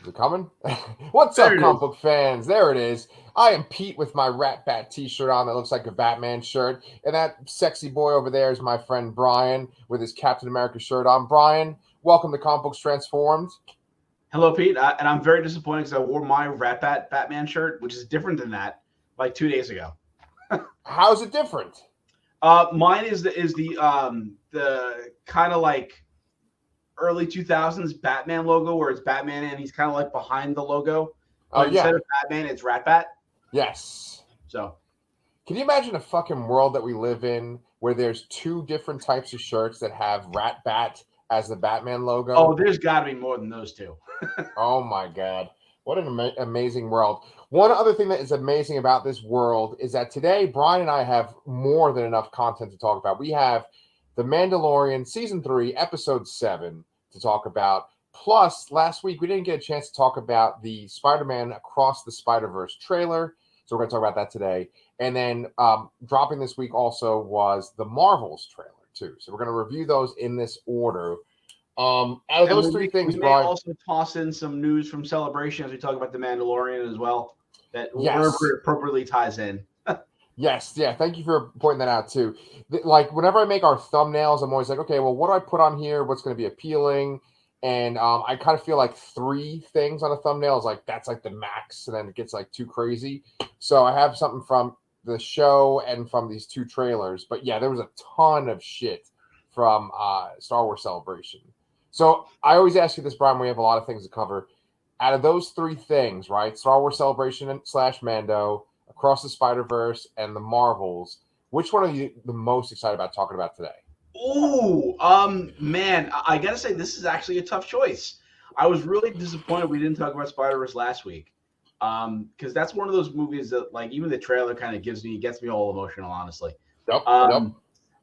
Is it coming? What's There up, it comic is. book fans? There it is. I am Pete with my Rat Bat t-shirt on that looks like a Batman shirt. And that sexy boy over there is my friend Brian with his Captain America shirt on. Brian, welcome to Comic Books Transformed. Hello, Pete. And I'm very disappointed because I wore my Batman shirt, which is different than that, like 2 days ago. How's it different? Mine is the kind of like early 2000s Batman logo where it's Batman and he's kind of like behind the logo, Oh, but yeah. instead of Batman, it's Rat Bat. Yes. So Can you imagine a fucking world that we live in where there's two different types of shirts that have Rat Bat as the Batman logo? there's got to be more than those two. Oh my God. What an amazing world. One other thing that is amazing about this world is that today, Brian and I have more than enough content to talk about. We have The Mandalorian Season 3, Episode 7 to talk about. Plus, last week we didn't get a chance to talk about the Spider Man Across the Spider Verse trailer. So we're going to talk about that today. And then dropping this week also was the Marvels trailer, too. So we're going to review those in this order. Out of And those three we things, may Brian. also toss in some news from Celebration as we talk about the Mandalorian as well, that wherever Yes. it appropriately ties in. Yes, yeah. Thank you for pointing that out too. Like whenever I make our thumbnails, I'm always like, okay, well, what do I put on here? What's going to be appealing? And I kind of feel like three things on a thumbnail is like that's like the max, and then it gets like too crazy. So I have something from the show and from these two trailers. But yeah, there was a ton of shit from Star Wars Celebration. So I always ask you this, Brian. We have a lot of things to cover. Out of those three things, right? Star Wars Celebration / Mando, Across the Spider Verse, and the Marvels. Which one are you the most excited about talking about today? Ooh, man, I gotta say this is actually a tough choice. I was really disappointed we didn't talk about Spider-Verse last week, because that's one of those movies that, like, even the trailer kind of gets me all emotional, honestly. Yep, yep. Um,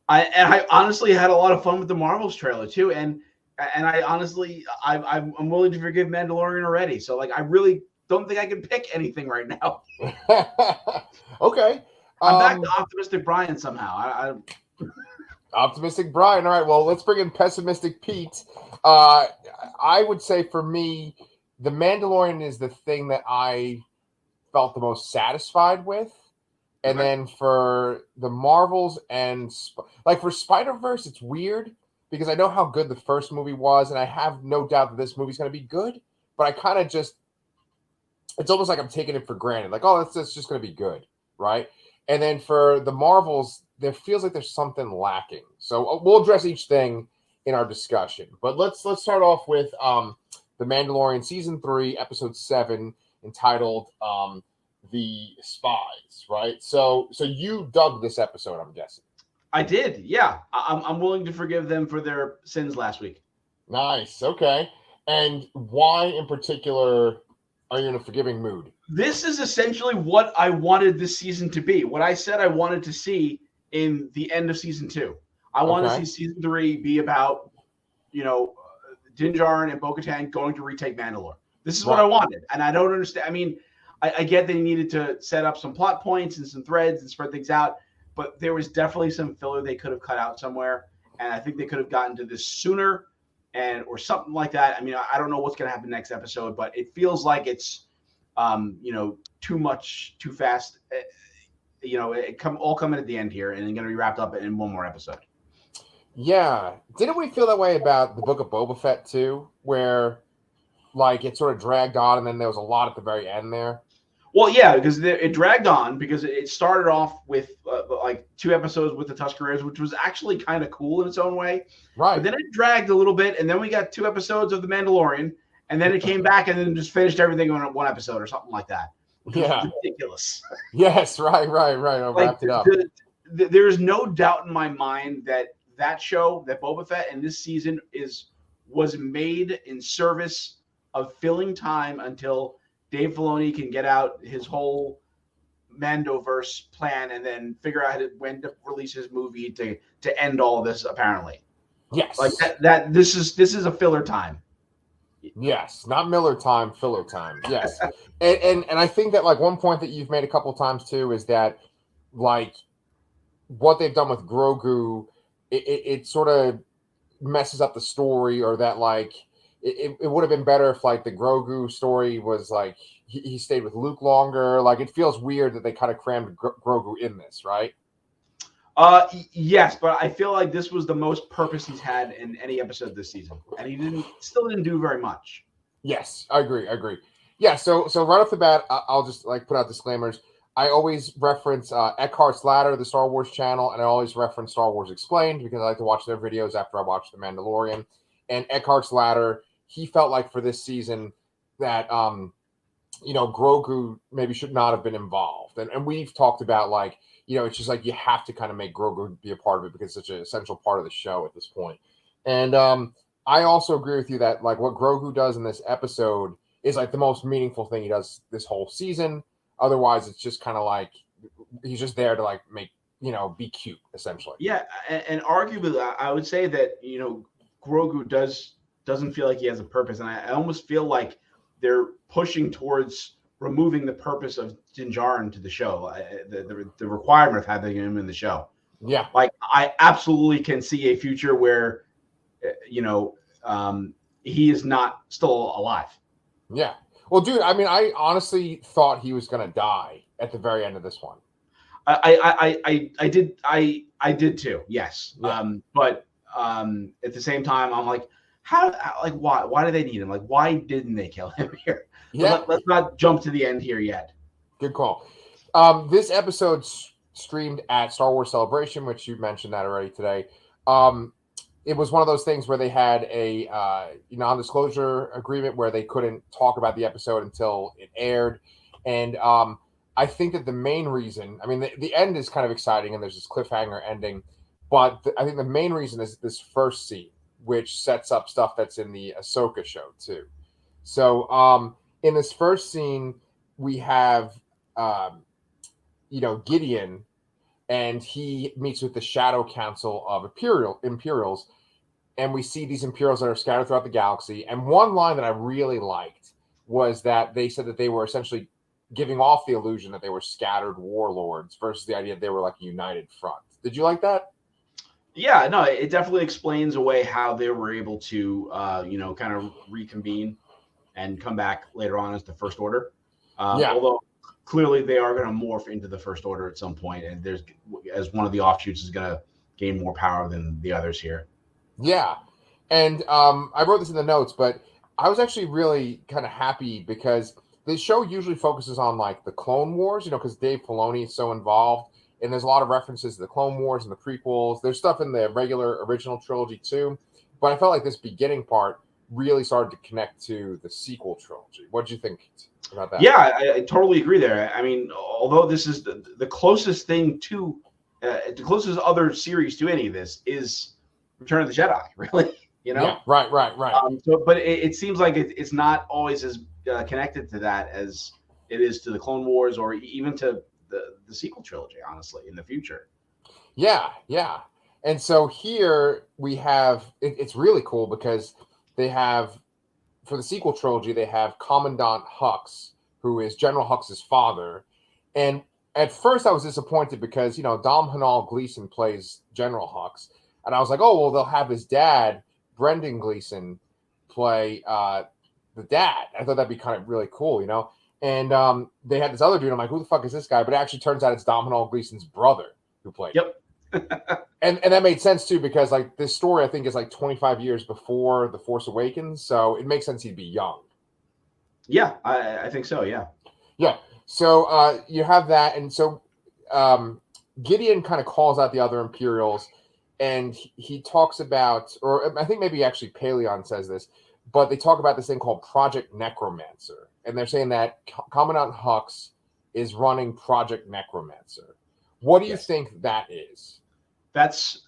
I honestly had a lot of fun with the Marvels trailer too, and I honestly I'm willing to forgive Mandalorian already. So like, I really don't think I can pick anything right now. Okay. I'm back to Um, optimistic Brian somehow. Optimistic Brian. All right. Well, let's bring in pessimistic Pete. Uh, I would say for me, the Mandalorian is the thing that I felt the most satisfied with. And Okay. then for the Marvels and like for Spider Verse, it's weird because I know how good the first movie was, and I have no doubt that this movie's going to be good. But I kind of just, it's almost like I'm taking it for granted. Like, oh, it's just going to be good, right? And then for the Marvels, there feels like there's something lacking. So we'll address each thing in our discussion. But let's start off with the Mandalorian season 3, episode 7, entitled "The Spies." Right. So you dug this episode, I'm guessing. I did, yeah. I'm willing to forgive them for their sins last week. Nice. Okay. And why in particular are you in a forgiving mood? This is essentially what I wanted this season to be. What I said I wanted to see in the end of season 2. I want to Okay. see season 3 be about, Din Djarin and Bo-Katan going to retake Mandalore. This is what I Right. wanted, and I don't understand. I mean, I get they needed to set up some plot points and some threads and spread things out, but there was definitely some filler they could have cut out somewhere, and I think they could have gotten to this sooner, and or something like that. I mean, I don't know what's going to happen next episode, but it feels like it's too much, too fast. It all coming at the end here, and then going to be wrapped up in one more episode. Yeah. Didn't we feel that way about the Book of Boba Fett too, where like it sort of dragged on and then there was a lot at the very end there? Well, yeah, because it dragged on because it started off with like 2 episodes with the Tuscareras, which was actually kind of cool in its own way. But Right. then it dragged a little bit, and then we got 2 episodes of The Mandalorian, and then it came back and then just finished everything on one episode or something like that, which was Yeah. ridiculous. Yes. Right. Right. Right. I Like wrapped it up. there is no doubt in my mind that show, that Boba Fett, and this season was made in service of filling time until Dave Filoni can get out his whole Mandoverse plan and then figure out when to release his movie to end all of this. Apparently, like Yes. that this is a filler time. Yes. Not Miller time, filler time. Yes. And I think that like one point that you've made a couple times too is that like what they've done with Grogu, it sort of messes up the story, or that like it would have been better if like the Grogu story was like he stayed with Luke longer. Like it feels weird that they kind of crammed Grogu in this, right? Yes, but I feel like this was the most purpose he's had in any episode this season, and he still didn't do very much. Yes, I agree. Yeah, so right off the bat, I'll just like put out disclaimers. I always reference Eckhart's Ladder, the Star Wars channel, and I always reference Star Wars Explained because I like to watch their videos after I watch The Mandalorian. And Eckhart's Ladder, he felt like for this season that Grogu maybe should not have been involved. And we've talked about like, it's just like you have to kind of make Grogu be a part of it because it's such an essential part of the show at this point. And I also agree with you that like what Grogu does in this episode is like the most meaningful thing he does this whole season. Otherwise, it's just kind of like he's just there to like make, be cute essentially. Yeah, and arguably, I would say that Grogu doesn't feel like he has a purpose, and I almost feel like they're pushing towards removing the purpose of Din Djarin to the show, the requirement of having him in the show. Yeah, like I absolutely can see a future where, he is not still alive. Yeah. Well, dude, I mean, I honestly thought he was gonna die at the very end of this one. I did too. Yes. Yeah. But at the same time, I'm like, why do they need him? Like, why didn't they kill him here? Yeah. Let's not jump to the end here yet. Good call. This episode streamed at Star Wars Celebration, which you mentioned that already today. It was one of those things where they had a non-disclosure agreement where they couldn't talk about the episode until it aired. And I think that the main reason, I mean, the end is kind of exciting and there's this cliffhanger ending, but I think the main reason is this first scene, which sets up stuff that's in the Ahsoka show too. So in this first scene, we have, Gideon, and he meets with the Shadow Council of Imperials, and we see these Imperials that are scattered throughout the galaxy. And one line that I really liked was that they said that they were essentially giving off the illusion that they were scattered warlords versus the idea that they were like a united front. Did you like that? Yeah, no, it definitely explains away how they were able to, kind of reconvene and come back later on as the First Order. Although clearly they are going to morph into the First Order at some point, and as one of the offshoots is going to gain more power than the others here. Yeah, and I wrote this in the notes, but I was actually really kind of happy because the show usually focuses on like the Clone Wars, because Dave Filoni is so involved, and there's a lot of references to the Clone Wars and the prequels. There's stuff in the regular original trilogy too, but I felt like this beginning part really started to connect to the sequel trilogy. What did you think about that? Yeah, I totally agree there. I mean, although this is the closest thing to the closest other series to any of this is Return of the Jedi, really. Yeah, right. But it seems like it's not always as connected to that as it is to the Clone Wars or even to the sequel trilogy, honestly, in the future. Yeah. And so here we have, it's really cool because they have, for the sequel trilogy, they have Commandant Hux, who is General Hux's father. And at first I was disappointed because, Dom Hanal Gleason plays General Hux. And I was like, oh, well, they'll have his dad, Brendan Gleeson, play the dad. I thought that'd be kind of really cool, And they had this other dude. I'm like, who the fuck is this guy? But it actually turns out it's Dom Hanal Gleason's brother who played him. And that made sense too, because like this story I think is like 25 years before The Force Awakens, so it makes sense he'd be young. Yeah, I think so. Yeah. So you have that, and so Gideon kind of calls out the other Imperials, and he talks about, or I think maybe actually Paleon says this, but they talk about this thing called Project Necromancer, and they're saying that Commandant Hux is running Project Necromancer. What do you think that is? That's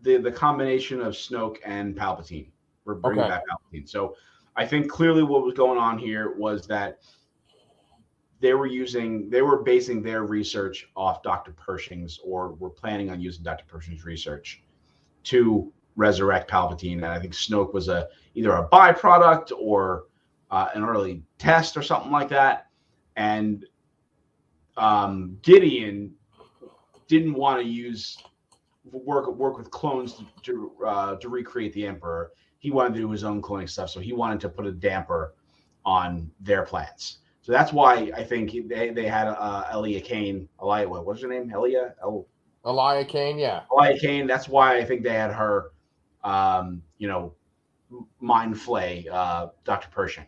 the combination of Snoke and Palpatine. We're bringing back Palpatine. So I think clearly what was going on here was that they were basing their research off Dr. Pershing's, or were planning on using Dr. Pershing's research to resurrect Palpatine. And I think Snoke was either a byproduct or an early test or something like that. And Gideon didn't want to work with clones to recreate the Emperor. he wanted to do his own cloning stuff. So he wanted to put a damper on their plans. So that's why I think they had Elia Kane. What was her name? Elia Kane, yeah. Elia Kane. That's why I think they had her, mind flay Dr. Pershing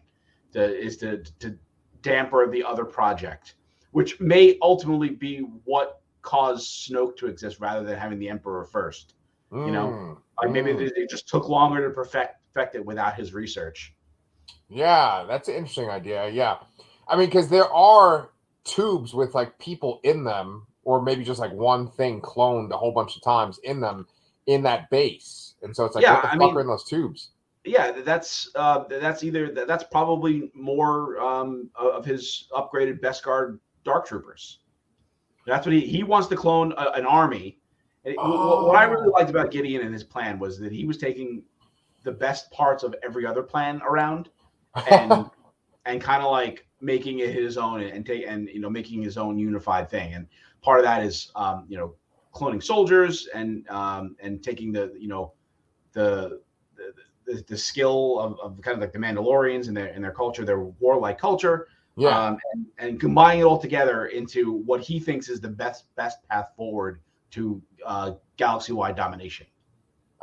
to damper the other project, which may ultimately be what caused Snoke to exist rather than having the Emperor first. Maybe they just took longer to perfect it without his research. Yeah, that's an interesting idea. Yeah. I mean, because there are tubes with like people in them, or maybe just like one thing cloned a whole bunch of times in them in that base. And so it's like, what the fuck are in those tubes? Yeah, that's probably more of his upgraded Beskar Dark Troopers. That's what he wants to clone an army. And what I really liked about Gideon and his plan was that he was taking the best parts of every other plan around and kind of like making it his own and making his own unified thing. And part of that is cloning soldiers and taking the skill of kind of like the Mandalorians and their culture, their warlike culture, and combining it all together into what he thinks is the best path forward to galaxy-wide domination.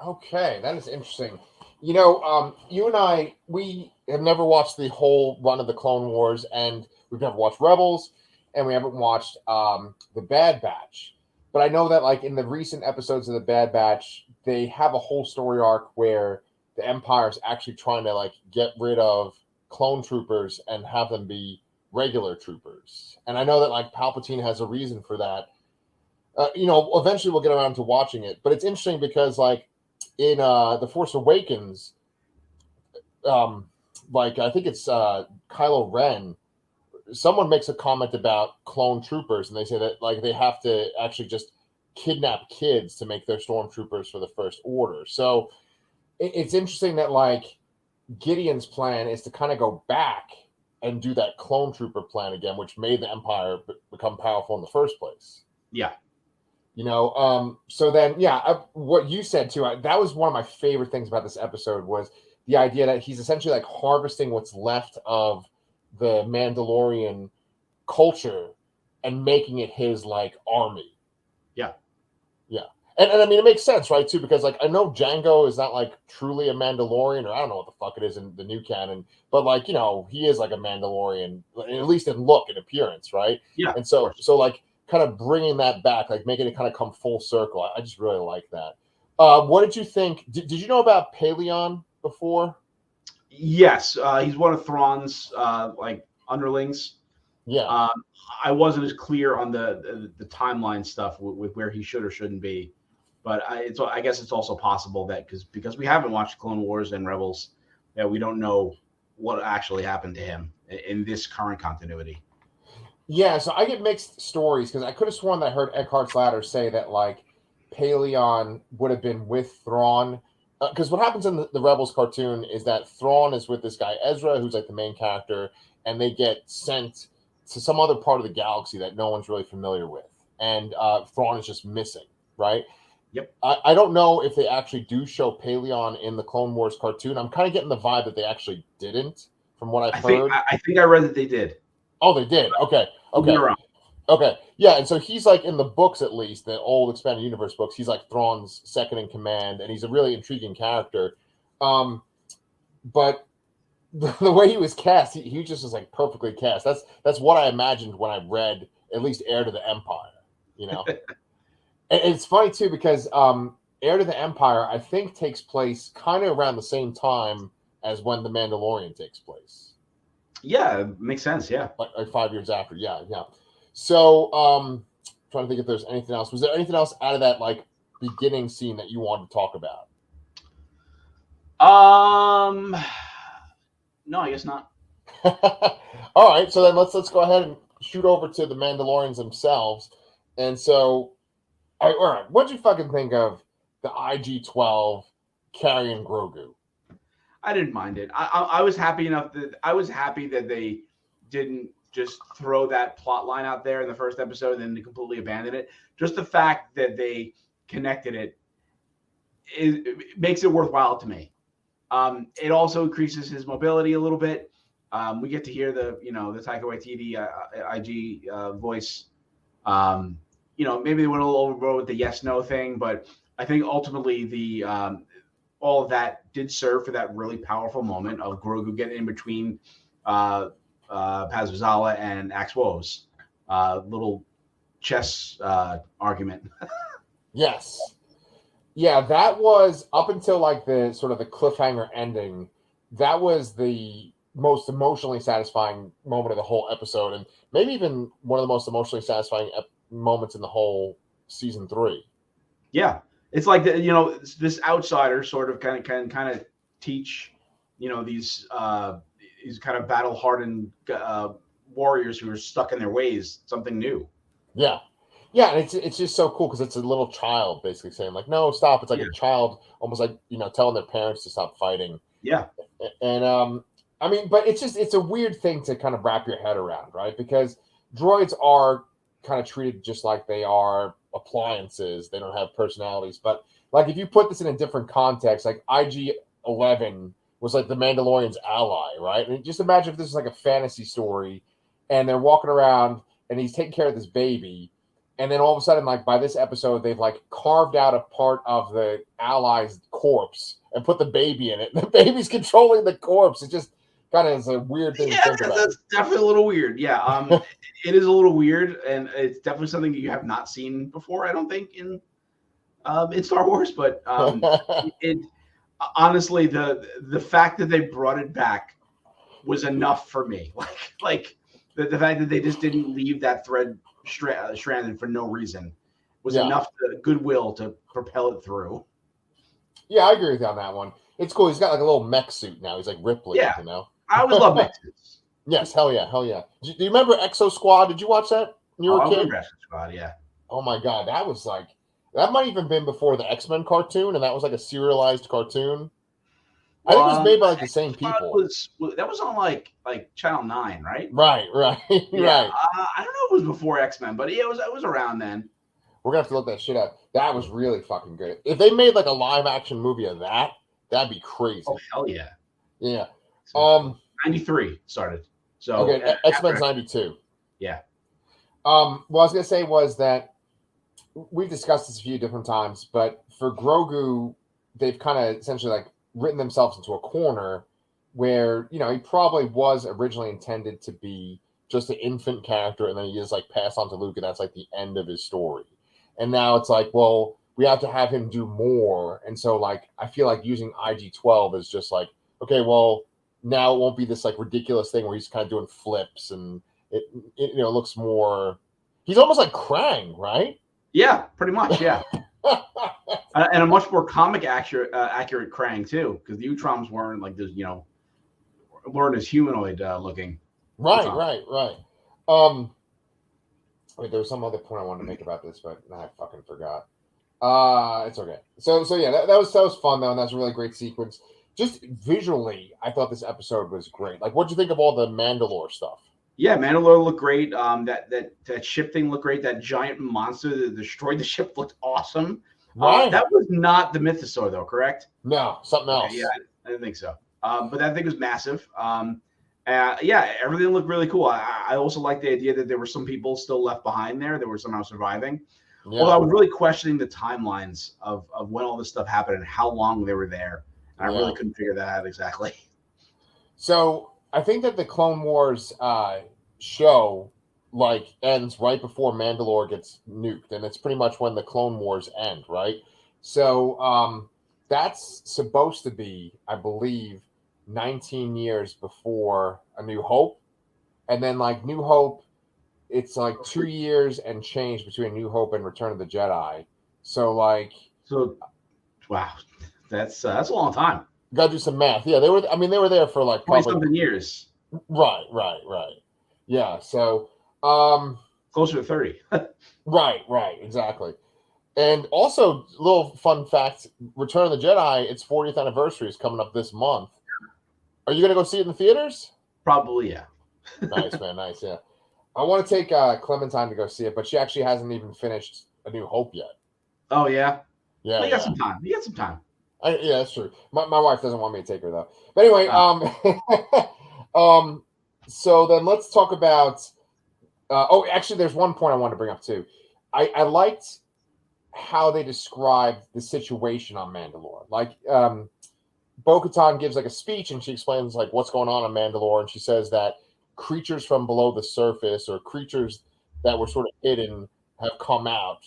Okay, that is interesting. You and I, we have never watched the whole run of the Clone Wars, and we've never watched Rebels, and we haven't watched the Bad Batch. But I know that, like, in the recent episodes of the Bad Batch, they have a whole story arc where the Empire is actually trying to, like, get rid of clone troopers and have them be regular troopers. And I know that, like, Palpatine has a reason for that. Eventually we'll get around to watching it. But it's interesting because, like, in The Force Awakens, I think it's Kylo Ren, someone makes a comment about clone troopers, and they say that, like, they have to actually just kidnap kids to make their stormtroopers for the First Order. So it's interesting that, like, Gideon's plan is to kind of go back and do that clone trooper plan again, which made the Empire become powerful in the first place. Yeah. So then, what you said too, that was one of my favorite things about this episode was the idea that he's essentially like harvesting what's left of the Mandalorian culture and making it his like army. Yeah. Yeah. And I mean, it makes sense, right, too, because, like, I know Django is not, like, truly a Mandalorian, or I don't know what the fuck it is in the new canon, but, like, he is, like, a Mandalorian, at least in look and appearance, right? Yeah. And so like, kind of bringing that back, like, making it kind of come full circle, I just really like that. What did you think? Did you know about Paleon before? Yes. He's one of Thrawn's, underlings. Yeah. I wasn't as clear on the timeline stuff with where he should or shouldn't be. But I guess it's also possible that because we haven't watched Clone Wars and Rebels, that we don't know what actually happened to him in this current continuity. Yeah, so I get mixed stories because I could have sworn that I heard Eckhart's Ladder say that, like, Paleon would have been with Thrawn. Because what happens in the Rebels cartoon is that Thrawn is with this guy Ezra, who's like the main character, and they get sent to some other part of the galaxy that no one's really familiar with. And Thrawn is just missing, right? Yep. I don't know if they actually do show Paleon in the Clone Wars cartoon. I'm kind of getting the vibe that they actually didn't, from what I've heard. I think I read that they did. Oh, they did? Okay. Okay. Yeah, and so he's like in the books, at least, the old Expanded Universe books, he's like Thrawn's second in command, and he's a really intriguing character. But the way he was cast, he just was like perfectly cast. That's what I imagined when I read at least Heir to the Empire, And it's funny too because Heir to the Empire, I think, takes place kind of around the same time as when The Mandalorian takes place. Yeah, it makes sense. Yeah, like 5 years after. Yeah. So, trying to think if there's anything else. Was there anything else out of that like beginning scene that you wanted to talk about? No, I guess not. All right, so then let's go ahead and shoot over to the Mandalorians themselves. And so, all right, what'd you fucking think of the IG-12 carrying Grogu? I didn't mind it. I was happy enough that they didn't just throw that plot line out there in the first episode and then completely abandon it. Just the fact that they connected it makes it worthwhile to me. It also increases his mobility a little bit. We get to hear the Taika Waititi IG voice. Maybe they went a little overboard with the yes/no thing, but I think ultimately the all of that did serve for that really powerful moment of Grogu getting in between Paz Vizsla and Axe Woes. Little chess argument. Yes. Yeah, that was up until like the sort of the cliffhanger ending. That was the most emotionally satisfying moment of the whole episode, and maybe even one of the most emotionally satisfying moments in the whole season 3. Yeah, it's like this outsider sort of can kind of teach these kind of battle hardened warriors who are stuck in their ways something new. Yeah. Yeah, and it's just so cool because it's a little child basically saying like, "No, stop!" It's like a child, almost like telling their parents to stop fighting. Yeah, and I mean, but it's a weird thing to kind of wrap your head around, right? Because droids are kind of treated just like they are appliances; they don't have personalities. But like, if you put this in a different context, like IG-11 was like the Mandalorian's ally, right? And just imagine if this is like a fantasy story, and they're walking around, and he's taking care of this baby. And then all of a sudden, like by this episode, they've like carved out a part of the ally's corpse and put the baby in it. And the baby's controlling the corpse. It just kind of is a weird thing to think about. That's definitely a little weird. Yeah, it is a little weird, and it's definitely something that you have not seen before. I don't think in Star Wars, but it honestly the fact that they brought it back was enough for me. Like the fact that they just didn't leave that thread stranded for no reason was enough goodwill to propel it through. Yeah, I agree with you on that one. It's cool. He's got like a little mech suit now. He's like Ripley, I always love mech suits. Yes, hell yeah. Do you remember Exo Squad? Did you watch that when you were a kid? Exo Squad, yeah. Oh my god, that might even been before the X-Men cartoon, and that was like a serialized cartoon. I think it was made by like the same people. That was on like Channel 9, right? Right. Right. I don't know if it was before X-Men, but it was around then. We're gonna have to look that shit up. That was really fucking good. If they made like a live action movie of that, that'd be crazy. Oh hell yeah. Yeah. So, 93 started. So okay, X-Men's 92. Yeah. What I was gonna say was that we've discussed this a few different times, but for Grogu, they've kind of essentially like written themselves into a corner where he probably was originally intended to be just an infant character, and then he is like passed on to Luke, and that's like the end of his story. And now it's like, well, we have to have him do more, and so like I feel like using IG-12 is just like, okay, well now it won't be this like ridiculous thing where he's kind of doing flips, and it looks more. He's almost like Krang, right? Yeah, pretty much. Yeah. And a much more comic accurate Krang too, because the Utroms weren't like this, weren't as humanoid looking. Right. Wait, there was some other point I wanted to make about this, but I fucking forgot. It's okay. So yeah, that was fun though, and that's a really great sequence. Just visually, I thought this episode was great. Like, what'd you think of all the Mandalore stuff? Yeah, Mandalore looked great. That ship thing looked great. That giant monster that destroyed the ship looked awesome. Right. That was not the Mythosaur, though, correct? No, something else. Yeah, I didn't think so. But that thing was massive. Everything looked really cool. I also like the idea that there were some people still left behind there that were somehow surviving. Yeah. Although I was really questioning the timelines of when all this stuff happened and how long they were there. And I really couldn't figure that out exactly. So I think that the Clone Wars show ends right before Mandalore gets nuked, and it's pretty much when the Clone Wars end, right? So that's supposed to be, I believe, 19 years before A New Hope, and then like New Hope, it's like 2 years and change between New Hope and Return of the Jedi. So wow, that's a long time. You gotta do some math. Yeah, they were there for like 20-something years. Right. Yeah, so closer to 30. Right, exactly. And also, little fun fact: Return of the Jedi, its 40th anniversary is coming up this month. Are you gonna go see it in the theaters? Probably, yeah. Nice, man. Nice, yeah. I want to take Clementine to go see it, but she actually hasn't even finished A New Hope yet. Oh yeah. Yeah. Well, you got some time. Yeah, that's true. My wife doesn't want me to take her though. But anyway, so then let's talk about. Actually, there's one point I wanted to bring up too. I liked how they described the situation on Mandalore. Like, Bo-Katan gives like a speech and she explains like what's going on Mandalore, and she says that creatures from below the surface or creatures that were sort of hidden have come out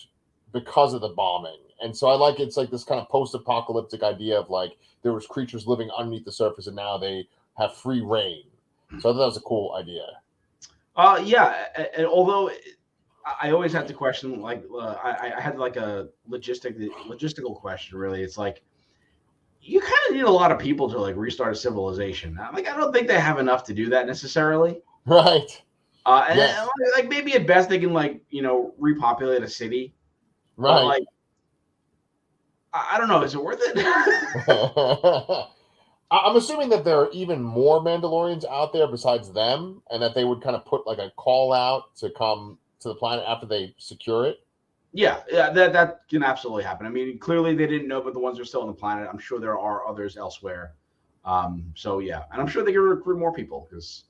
because of the bombing. And so I like it's like this kind of post-apocalyptic idea of like there was creatures living underneath the surface and now they have free reign. So I thought that was a cool idea. Yeah, and although I always had to question, like, I had like a logistical question. Really, it's like you kind of need a lot of people to like restart a civilization. Like, I don't think they have enough to do that necessarily. Right. And like maybe at best they can like repopulate a city. Right. But like, I don't know. Is it worth it? I'm assuming that there are even more Mandalorians out there besides them, and that they would kind of put like a call out to come to the planet after they secure it. Yeah, that can absolutely happen. I mean, clearly they didn't know, but the ones that are still on the planet, I'm sure there are others elsewhere. So yeah, and I'm sure they can recruit more people because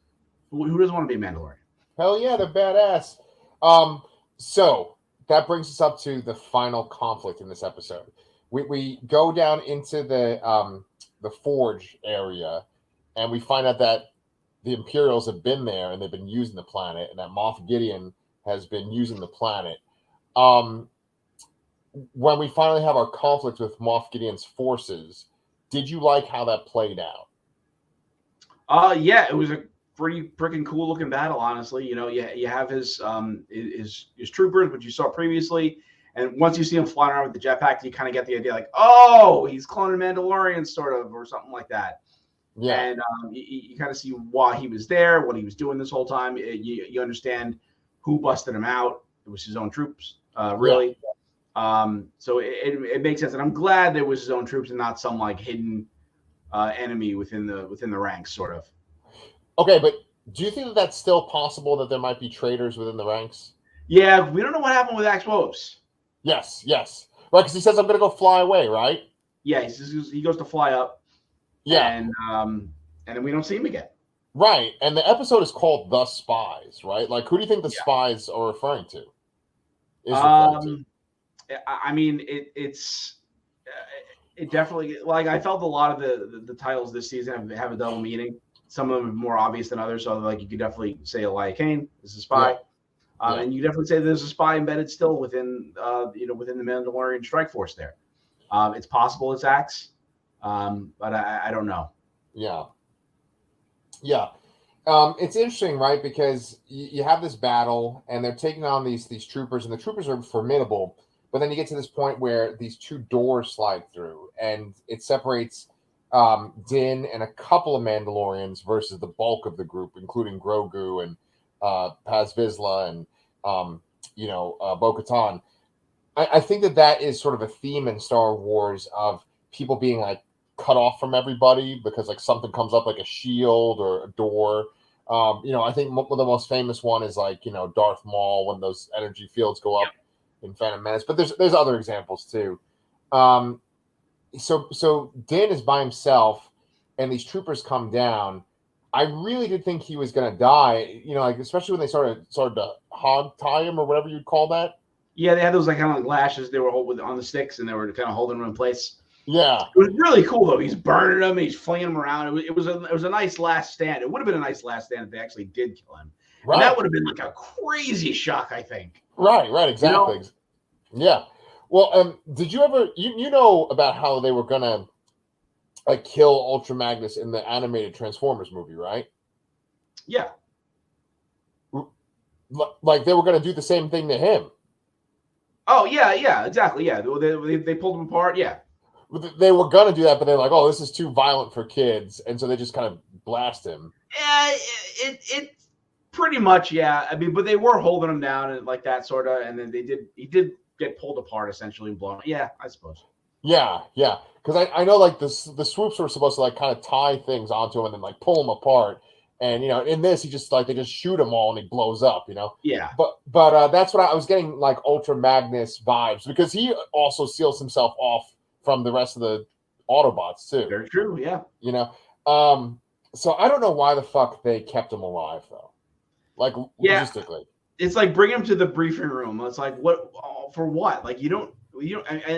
who doesn't want to be a Mandalorian? Hell yeah, they're badass. So that brings us up to the final conflict in this episode. We go down into the forge area, and we find out that the Imperials have been there and they've been using the planet, and that Moff Gideon has been using the planet. When we finally have our conflict with Moff Gideon's forces, did you like how that played out? Yeah, it was a pretty freaking cool looking battle, honestly. You have his troopers, which you saw previously. And once you see him flying around with the jetpack, you kind of get the idea, like, oh, he's cloning Mandalorian, sort of, or something like that. Yeah. And you kind of see why he was there, what he was doing this whole time. You understand who busted him out. It was his own troops, really. Yeah. So it makes sense. And I'm glad there was his own troops and not some like hidden enemy within the ranks, sort of. Okay, but do you think that that's still possible that there might be traitors within the ranks? Yeah, we don't know what happened with Axe Woves. Yes. Right, because he says, I'm going to go fly away, right? Yeah, he goes to fly up. Yeah. And then we don't see him again. Right, and the episode is called The Spies, right? Like, who do you think the spies are referring to? I mean, it's definitely, like, I felt a lot of the titles this season have a double meaning. Some of them are more obvious than others. So, like, you could definitely say Elia Kane is a spy. Yeah. And you definitely say there's a spy embedded still within the Mandalorian strike force there. It's possible it's Axe, but I don't know. Yeah. It's interesting, right? Because you have this battle, and they're taking on these troopers, and the troopers are formidable. But then you get to this point where these two doors slide through, and it separates Din and a couple of Mandalorians versus the bulk of the group, including Grogu and Paz Vizsla and Bo-Katan. I think that is sort of a theme in Star Wars of people being like cut off from everybody because like something comes up like a shield or a door. I think the most famous one is like Darth Maul when those energy fields go up in Phantom Menace. But there's other examples too. So Din is by himself, and these troopers come down. I really did think he was going to die, like especially when they started to hog tie him or whatever you'd call that. Yeah, they had those like kind of like lashes they were holding on the sticks, and they were kind of holding him in place. Yeah, it was really cool though. He's burning them, he's flinging them around. It was a nice last stand. It would have been a nice last stand if they actually did kill him. Right. And that would have been like a crazy shock, I think. Right, exactly. Yeah. Well, did you ever you know about how they were gonna like kill Ultra Magnus in the animated Transformers movie, right? Yeah. Like they were gonna do the same thing to him. Oh yeah, exactly. Yeah, they pulled him apart. Yeah. They were gonna do that, but they're like, "Oh, this is too violent for kids," and so they just kind of blast him. Yeah, it pretty much. Yeah, I mean, but they were holding him down and like that sort of, and then he did get pulled apart essentially and blown. Yeah, I suppose. Yeah, because I know like the swoops were supposed to like kind of tie things onto him and then like pull him apart, and in this they just shoot him all and he blows up. Yeah. But that's what I was getting like Ultra Magnus vibes because he also seals himself off from the rest of the Autobots too. Very true. Yeah. You know, so I don't know why the fuck they kept him alive though. Like logistically, it's like bring him to the briefing room. It's like what for what? Like you don't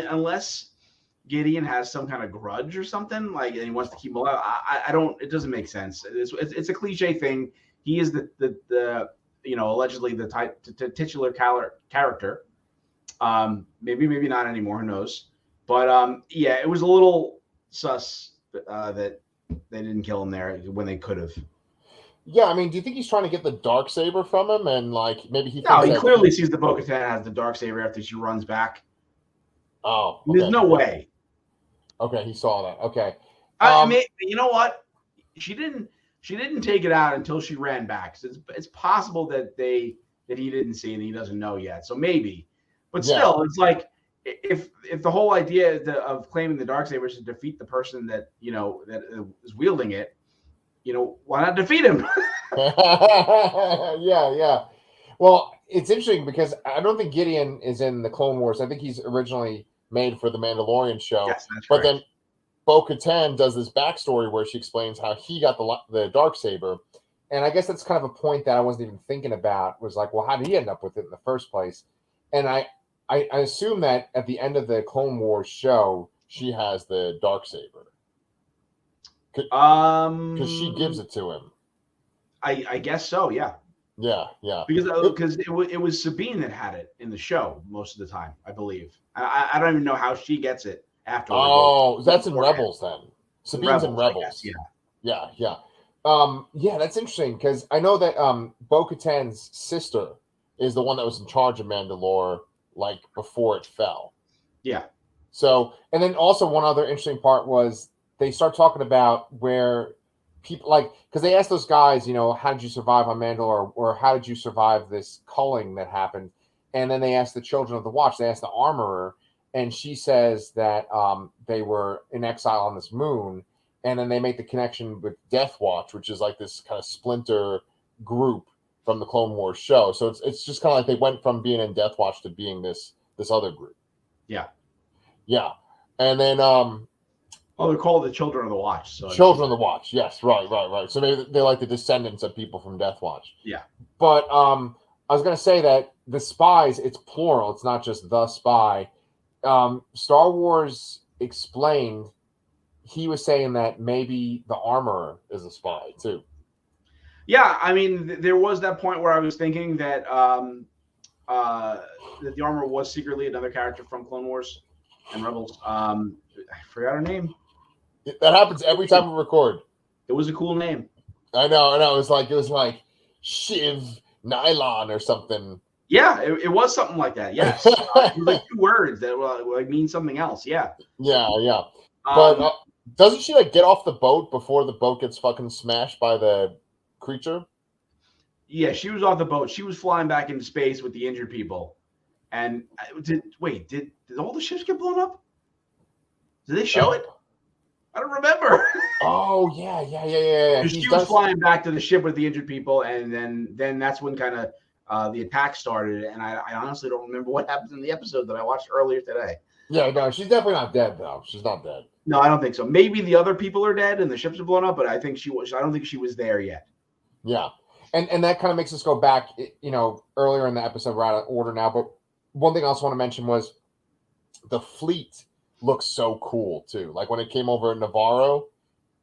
unless Gideon has some kind of grudge or something, like, and he wants to keep him alive. I don't. It doesn't make sense. It's a cliche thing. He is the allegedly the titular character. Maybe not anymore. Who knows? But yeah, it was a little sus that they didn't kill him there when they could have. Yeah, I mean, do you think he's trying to get the Darksaber from him, and like maybe he? No, he clearly sees the Bo-Katan has the Darksaber after she runs back. Oh, okay. There's no way. Okay, he saw that. Okay. I mean, you know what? She didn't take it out until she ran back. So it's possible that he didn't see and he doesn't know yet. So maybe, but still, it's like if the whole idea of claiming the Darksaber is to defeat the person that is wielding it, why not defeat him? Yeah. Well, it's interesting because I don't think Gideon is in the Clone Wars. I think he's originally made for the Mandalorian show. Yes, that's but correct. Then Bo-Katan does this backstory where she explains how he got the Darksaber. And I guess that's kind of a point that I wasn't even thinking about, was like, well, how did he end up with it in the first place? And I assume that at the end of the Clone Wars show, she has the Darksaber. Because she gives it to him. I guess so, yeah. Yeah. Because it was Sabine that had it in the show most of the time, I believe. I don't even know how she gets it afterwards. Oh, that's in Rebels then. Sabine's in Rebels. Yeah. Yeah, that's interesting because I know that Bo-Katan's sister is the one that was in charge of Mandalore, like before it fell. Yeah. So, and then also one other interesting part was they start talking about where people because they asked those guys, how did you survive on Mandalore, or how did you survive this culling that happened? And then they asked the Children of the Watch, they asked the Armorer, and she says that they were in exile on this moon, and then they make the connection with Death Watch, which is like this kind of splinter group from the Clone Wars show. So it's just kind of like they went from being in Death Watch to being this other group. Yeah, and then they're called the Children of the Watch. So Children of the Watch, yes, right. So maybe they're like the descendants of people from Death Watch. Yeah. But I was going to say that the spies, it's plural. It's not just the spy. Star Wars explained, he was saying that maybe the Armorer is a spy too. Yeah, I mean, there was that point where I was thinking that that the Armorer was secretly another character from Clone Wars and Rebels. I forgot her name. That happens every time we record. It was a cool name. I know. It was like Shiv Nylon or something. Yeah, it was something like that. Yes, it was like 2 words that mean something else. Yeah. But doesn't she get off the boat before the boat gets fucking smashed by the creature? Yeah, she was off the boat. She was flying back into space with the injured people. And did all the ships get blown up? Did they show it? I don't remember. Oh yeah. She was flying back to the ship with the injured people, and then that's when kind of the attack started. And I honestly don't remember what happened in the episode that I watched earlier today. Yeah, no, she's definitely not dead though. She's not dead. No, I don't think so. Maybe the other people are dead and the ships are blown up, but I think she was. I don't think she was there yet. Yeah, and that kind of makes us go back. Earlier in the episode, we're out of order now. But one thing I also want to mention was the fleet looks so cool too. Like when it came over at Navarro,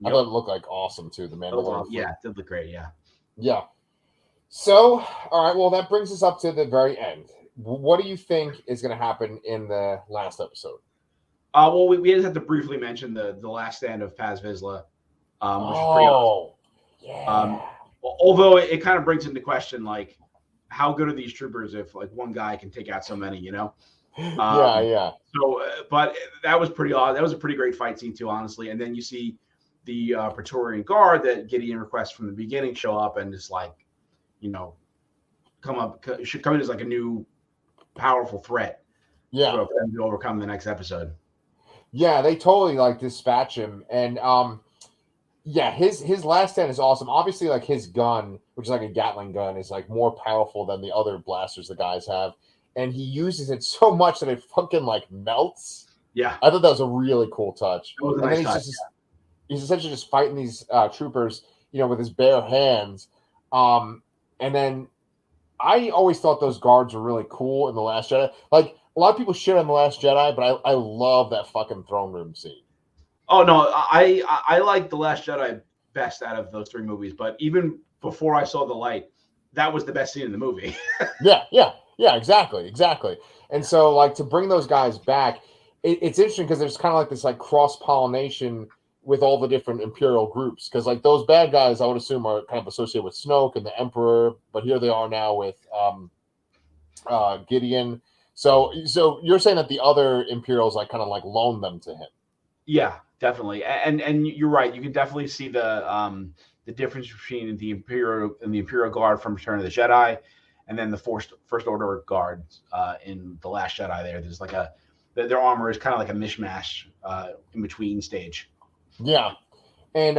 I thought it looked like awesome too. The Mandalorian. Yeah, it did look great. Yeah. So, all right. Well, that brings us up to the very end. What do you think is going to happen in the last episode? Well, we just have to briefly mention the last stand of Paz Vizsla, which is pretty awesome. Yeah. Although it kind of brings into question, like, how good are these troopers if one guy can take out so many, Yeah. So, but that was pretty odd. That was a pretty great fight scene too, honestly. And then you see the Praetorian Guard that Gideon requests from the beginning show up and just should come in as like a new powerful threat. Yeah. For them to overcome the next episode. Yeah, they totally dispatch him, and his last stand is awesome. Obviously, his gun, which is like a Gatling gun, is more powerful than the other blasters the guys have, and he uses it so much that it fucking melts. Yeah, I thought that was a really cool touch. it was a And nice then touch. he's essentially just fighting these troopers, with his bare hands. And then I always thought those guards were really cool in The Last Jedi. Like, a lot of people shit on The Last Jedi, but I love that fucking throne room scene. Oh no, I like The Last Jedi best out of those three movies. But even before I saw The Light, that was the best scene in the movie. Yeah, exactly. And so, like, to bring those guys back, it's interesting because there's kind of like this like cross pollination with all the different Imperial groups. Because like those bad guys, I would assume are kind of associated with Snoke and the Emperor, but here they are now with Gideon. So you're saying that the other Imperials like kind of like loaned them to him. Yeah, definitely. And you're right. You can definitely see the difference between the Imperial Guard from Return of the Jedi, and then the First Order guards in the Last Jedi. There's like their armor is kind of like a mishmash in between stage. Yeah, and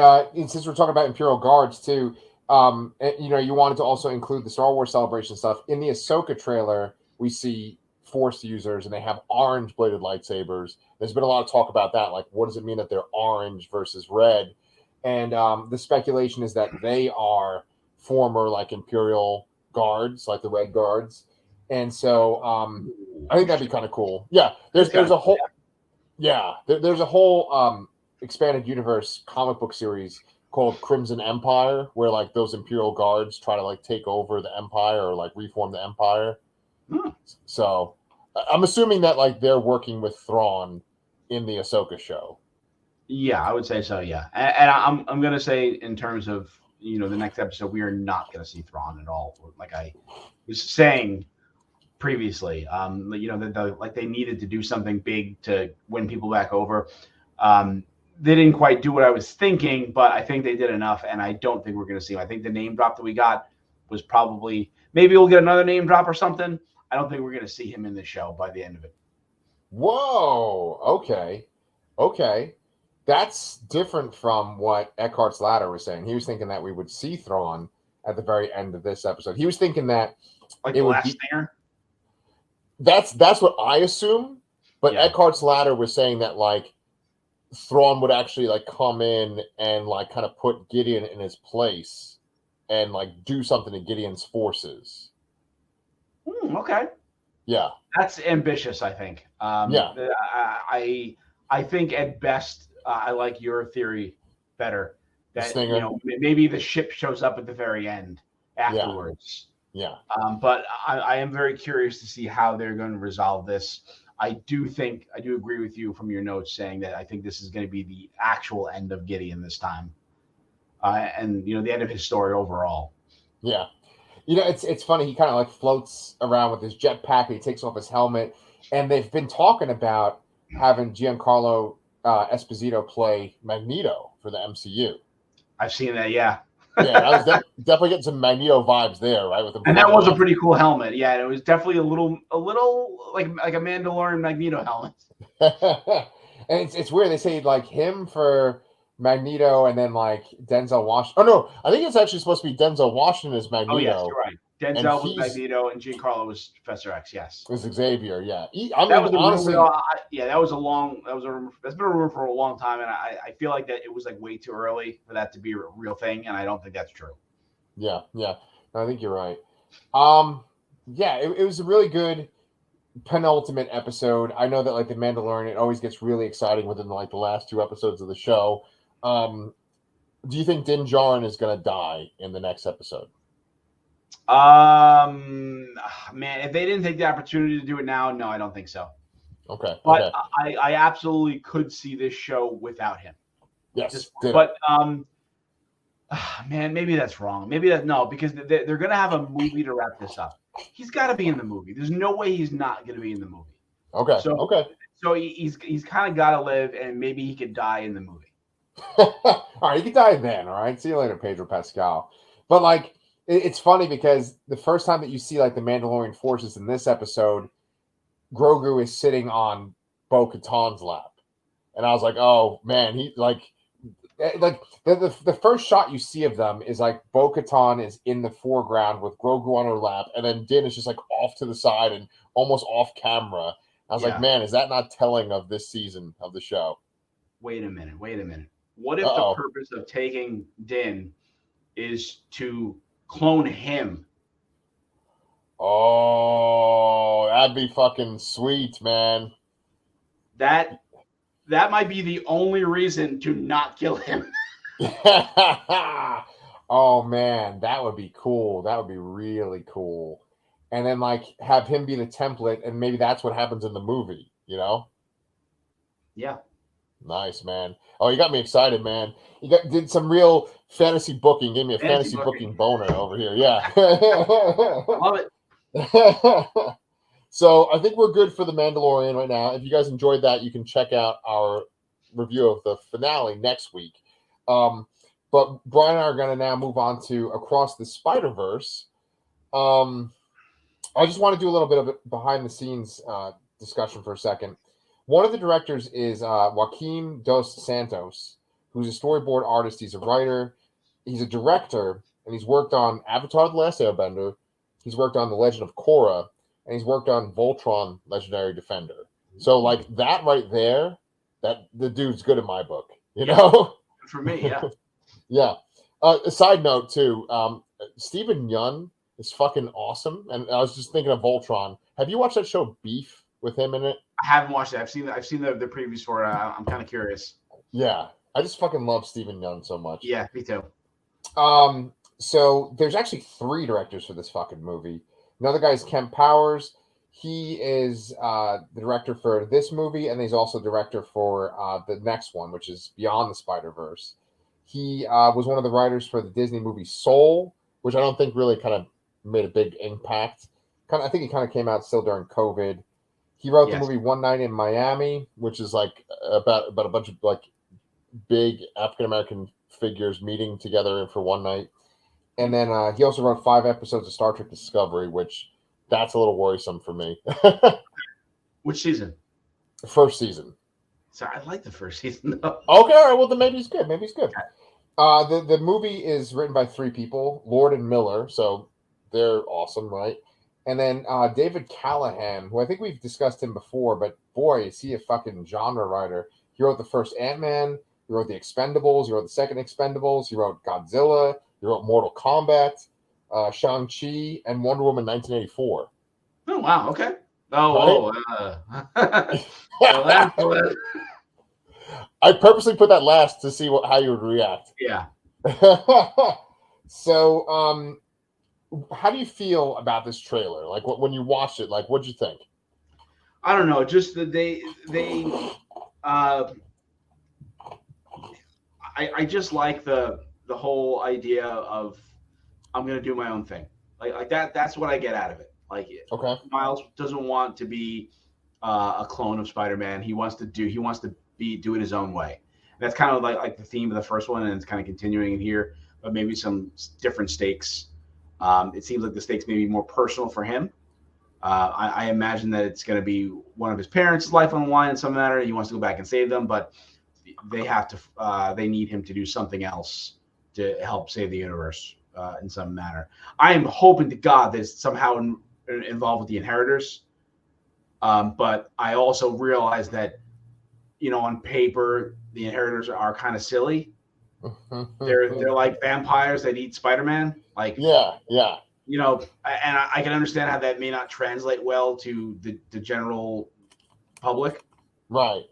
since we're talking about Imperial guards too, you wanted to also include the Star Wars Celebration stuff in the Ahsoka trailer. We see Force users, and they have orange bladed lightsabers. There's been a lot of talk about that. Like, what does it mean that they're orange versus red? And the speculation is that they are former like Imperial guards, like the Red Guards. And so I think that'd be kind of cool. Yeah, there's a whole there's a whole expanded universe comic book series called Crimson Empire, where like those Imperial guards try to like take over the Empire or like reform the Empire. So I'm assuming that like they're working with Thrawn in the Ahsoka show. Yeah, I would say so. Yeah, and I'm gonna say in terms of the next episode, we are not gonna see Thrawn at all. Like I was saying previously, like they needed to do something big to win people back over. They didn't quite do what I was thinking, but I think they did enough, and I don't think we're gonna see him. I think the name drop that we got was probably maybe we'll get another name drop or something. I don't think we're gonna see him in the show by the end of it. Whoa. Okay. That's different from what Eckhart's Ladder was saying. He was thinking that we would see Thrawn at the very end of this episode. He was thinking that like the last stinger. That's what I assume. But Eckhart's Ladder was saying that like Thrawn would actually like come in and like kind of put Gideon in his place and like do something to Gideon's forces. Okay. Yeah. That's ambitious, I think. I think at best, I like your theory better. That maybe the ship shows up at the very end afterwards. Yeah. But I am very curious to see how they're going to resolve this. I do agree with you from your notes saying that I think this is going to be the actual end of Gideon this time, and the end of his story overall. Yeah. It's funny. He kind of like floats around with his jetpack. He takes off his helmet, and they've been talking about having Giancarlo Esposito play Magneto for the MCU. I've seen that. Yeah. I was definitely getting some Magneto vibes there, right? With him, and that was a pretty cool helmet. Yeah, it was definitely a little like a Mandalorian Magneto helmet. And it's weird. They say like him for Magneto, and then like Denzel Washington. Oh no, I think it's actually supposed to be Denzel Washington as Magneto. Oh yes, you're right. Denzel was Magneto, and Giancarlo was Professor X. Yes, it was Xavier. Yeah, honestly, that's been a rumor for a long time, and I feel like that it was like way too early for that to be a real thing, and I don't think that's true. Yeah, I think you're right. It was a really good penultimate episode. I know that like the Mandalorian, it always gets really exciting within like the last two episodes of the show. Do you think Din Djarin is going to die in the next episode? Man, if they didn't take the opportunity to do it now, no, I don't think so. Okay. But I absolutely could see this show without him. Yes. Man, maybe that's wrong. Because they're going to have a movie to wrap this up. He's got to be in the movie. There's no way he's not going to be in the movie. Okay. So he's kind of got to live, and maybe he could die in the movie. All right, he could die then. All right, see you later, Pedro Pascal. But like, it's funny because the first time that you see like the Mandalorian forces in this episode, Grogu is sitting on Bo-Katan's lap, and I was like, oh man, he like the first shot you see of them is like Bo-Katan is in the foreground with Grogu on her lap, and then Din is just like off to the side and almost off camera. I was like, man, is that not telling of this season of the show? Wait a minute. What if Uh-oh. the purpose of taking Din is to clone him? Oh, that'd be fucking sweet, man. That might be the only reason to not kill him. Oh man, that would be cool. That would be really cool. And then like have him be the template, and maybe that's what happens in the movie, you know? Yeah. Nice, man. Oh, you got me excited, man. Did some real fantasy booking. Gave me a fantasy booking boner over here. Yeah. Love it. So I think we're good for the Mandalorian right now. If you guys enjoyed that, you can check out our review of the finale next week. But Brian and I are going to now move on to Across the Spider-Verse. I just want to do a little bit of behind the scenes discussion for a second. One of the directors is Joaquim dos Santos, who's a storyboard artist. He's a writer. He's a director, and he's worked on Avatar: The Last Airbender. He's worked on The Legend of Korra, and he's worked on Voltron: Legendary Defender. So, like, that right there, that the dude's good in my book, you know? For me, yeah. Yeah. A side note, too, Stephen Yeun is fucking awesome. And I was just thinking of Voltron. Have you watched that show Beef with him in it? I haven't watched it. I've seen the previews for it. I'm kind of curious. Yeah. I just fucking love Stephen Yeun so much. Yeah, me too. So there's actually 3 directors for this fucking movie. Another guy is Kemp Powers. He is the director for this movie, and he's also director for the next one, which is Beyond the Spider-Verse. He was one of the writers for the Disney movie Soul, which I don't think really kind of made a big impact. I think it kind of came out still during COVID. He wrote the movie One Night in Miami, which is like about a bunch of like big African American figures meeting together for one night. And then he also wrote 5 episodes of Star Trek Discovery, which that's a little worrisome for me. Which season? First season. So I like the first season though. Okay, all right. Well, then maybe he's good. The movie is written by 3 people, Lord and Miller, so they're awesome, right? And then David Callahan, who I think we've discussed him before, but boy, is he a fucking genre writer. He wrote the first Ant-Man, he wrote the Expendables, he wrote the second Expendables, he wrote Godzilla, he wrote Mortal Kombat, Shang-Chi, and Wonder Woman 1984. Oh, wow, okay. I purposely put that last to see how you would react. Yeah. So, how do you feel about this trailer? Like, when you watched it, like, what'd you think? I don't know. Just that I just like the whole idea of I'm gonna do my own thing. Like that. That's what I get out of it. Like, okay. Miles doesn't want to be a clone of Spider-Man. He wants to do it his own way. And that's kind of like the theme of the first one, and it's kind of continuing in here, but maybe some different stakes. It seems like the stakes may be more personal for him. I imagine that it's going to be one of his parents' life on the line in some manner. He wants to go back and save them, but they need him to do something else to help save the universe in some manner. I am hoping to God that it's somehow involved with the Inheritors. But I also realize that, on paper, the Inheritors are kind of silly. They're like vampires that eat Spider-Man. Like, yeah. And I can understand how that may not translate well to the general public. Right.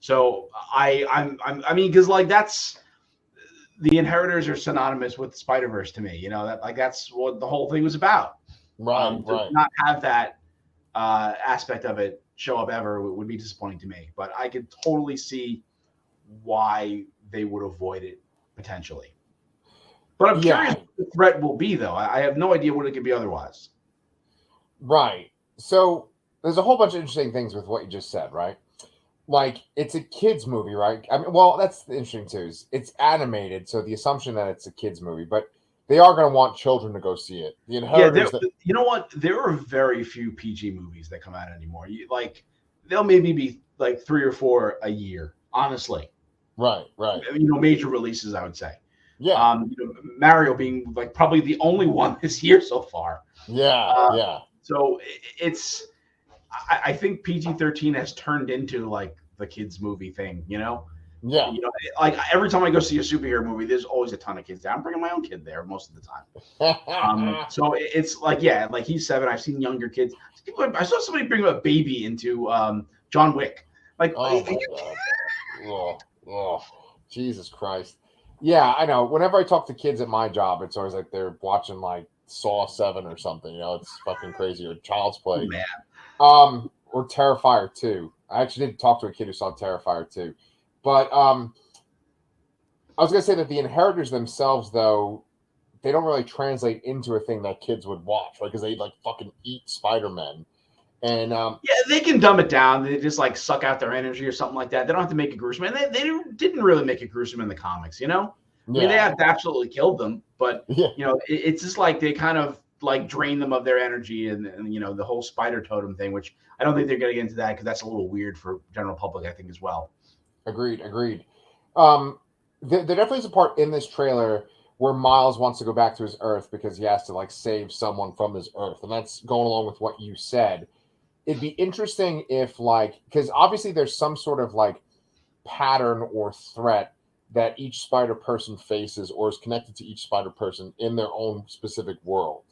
So I mean, because like that's the Inheritors are synonymous with Spider-Verse to me. That's what the whole thing was about. Right. To not have that aspect of it show up ever would be disappointing to me. But I could totally see why they would avoid it potentially. But I'm curious what the threat will be, though. I have no idea what it could be otherwise. Right. So there's a whole bunch of interesting things with what you just said, right? Like, it's a kid's movie, right? I mean, well, that's interesting, too. It's animated, so the assumption that it's a kid's movie, but they are going to want children to go see it. You know what? There are very few PG movies that come out anymore. They'll maybe be like 3 or 4 a year, honestly. Right. Major releases, I would say. Yeah. Mario being like probably the only one this year so far. Yeah. So it's I think PG-13 has turned into like the kids movie thing, you know? Yeah. You know, like every time I go see a superhero movie, there's always a ton of kids there. I'm bringing my own kid there most of the time. So it's like, yeah, like he's 7. I've seen younger kids. I saw somebody bring a baby into John Wick. Like, oh my god. Oh, Jesus Christ. Yeah, I know. Whenever I talk to kids at my job, it's always like they're watching like Saw 7 or something. You know, it's fucking crazy. Or Child's oh, Play. man. Or Terrifier 2. I actually did talk to a kid who saw Terrifier 2. But I was gonna say that the Inheritors themselves, though, they don't really translate into a thing that kids would watch, right? Because they like fucking eat Spider-Man. And yeah, they can dumb it down. They just like suck out their energy or something like that. They don't have to make it gruesome. And they didn't really make it gruesome in the comics, you know? I mean, they have absolutely killed them, but you know, it's just like they kind of like drain them of their energy and you know, the whole spider totem thing, which I don't think they're going to get into that because that's a little weird for general public, I think, as well. Agreed. There definitely is a part in this trailer where Miles wants to go back to his Earth because he has to like save someone from his Earth, and that's going along with what you said. It'd be interesting if like, because obviously there's some sort of like pattern or threat that each spider person faces or is connected to each spider person in their own specific world.